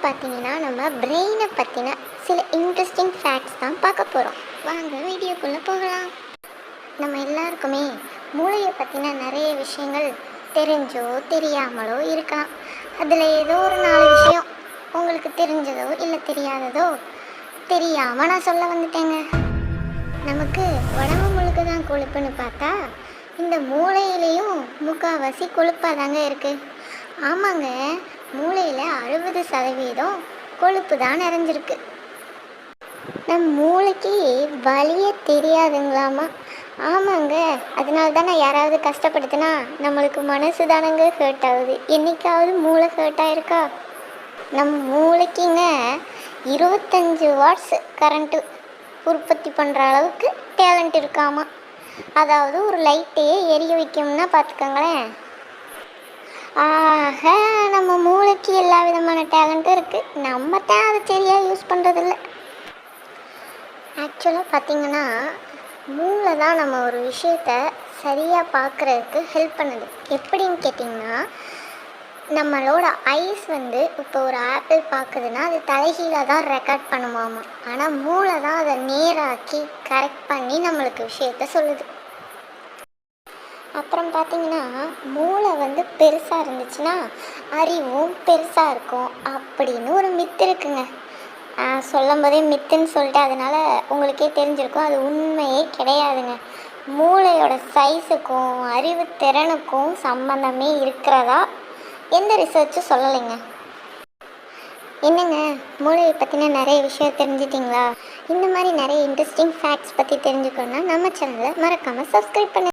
பார்த்தீங்கன்னா நம்ம பிரெயினை பற்றின சில இன்ட்ரெஸ்டிங் ஃபேக்ட்ஸ் தான் பார்க்க போகிறோம். வாங்க வீடியோக்குள்ளே போகலாம். நம்ம எல்லாருக்குமே மூளையை பற்றின நிறைய விஷயங்கள் தெரிஞ்சோ தெரியாமலோ இருக்கலாம். அதில் ஏதோ ஒரு 4 விஷயம் உங்களுக்கு தெரிஞ்சதோ இல்லை தெரியாததோ தெரியாமல் நான் சொல்ல வந்துட்டேங்க. நமக்கு உடம்பு முழுக்க தான் கொழுப்புன்னு பார்த்தா இந்த மூளையிலையும் முக்கால்வாசி கொழுப்பாக தாங்க இருக்குது. ஆமாங்க, மூளையில் 60% கொழுப்பு தான் நிறைஞ்சிருக்கு. நம் மூளைக்கு வலியே தெரியாதுங்களாமா. ஆமாங்க, அதனால தானே யாராவது கஷ்டப்படுத்தினா நம்மளுக்கு மனசு தானங்க ஹர்ட் ஆகுது. என்னைக்காவது மூளை ஹர்ட் ஆயிருக்கா? நம் மூளைக்குங்க 25 வாட்ஸ் கரண்ட்டு உற்பத்தி பண்ணுற அளவுக்கு டேலண்ட் இருக்காமா. அதாவது ஒரு லைட்டையே எரிய வைக்கும்னா பார்த்துக்கோங்களேன். ஆக நம்ம மூளைக்கு எல்லா விதமான டேலண்ட்டும் இருக்குது. நம்ம தான் அதை சரியாக யூஸ் பண்ணுறதில்ல. ஆக்சுவலாக பார்த்திங்கன்னா மூளை தான் நம்ம ஒரு விஷயத்த சரியாக பார்க்குறதுக்கு ஹெல்ப் பண்ணுது. எப்படின்னு கேட்டிங்கன்னா, நம்மளோட ஐஸ் இப்போ ஒரு ஆப்பிள் பார்க்குதுன்னா அது தலைகீழாக தான் ரெக்கார்ட் பண்ணுமாமா. ஆனால் மூளை தான் அதை நேராக்கி கரெக்ட் பண்ணி நம்மளுக்கு விஷயத்த சொல்லுது. அப்புறம் பார்த்திங்கன்னா மூளை பெருசாக இருந்துச்சுன்னா அறிவும் பெருசாக இருக்கும் அப்படின்னு ஒரு மித்து இருக்குங்க. சொல்லும் போதே மித்துன்னு சொல்லிட்டு அதனால் உங்களுக்கே தெரிஞ்சிருக்கும், அது உண்மையே கிடையாதுங்க. மூளையோட சைஸுக்கும் அறிவு திறனுக்கும் சம்பந்தமே இருக்கிறதா எந்த ரிசர்ச்சும் சொல்லலைங்க. என்னங்க, மூளையை பற்றின நிறைய விஷயம் தெரிஞ்சிட்டிங்களா? இந்த மாதிரி நிறைய இன்ட்ரெஸ்டிங் ஃபேக்ட்ஸ் பற்றி தெரிஞ்சுக்கணுன்னா நம்ம சேனலை மறக்காமல் சப்ஸ்கிரைப் பண்ணுங்கள்.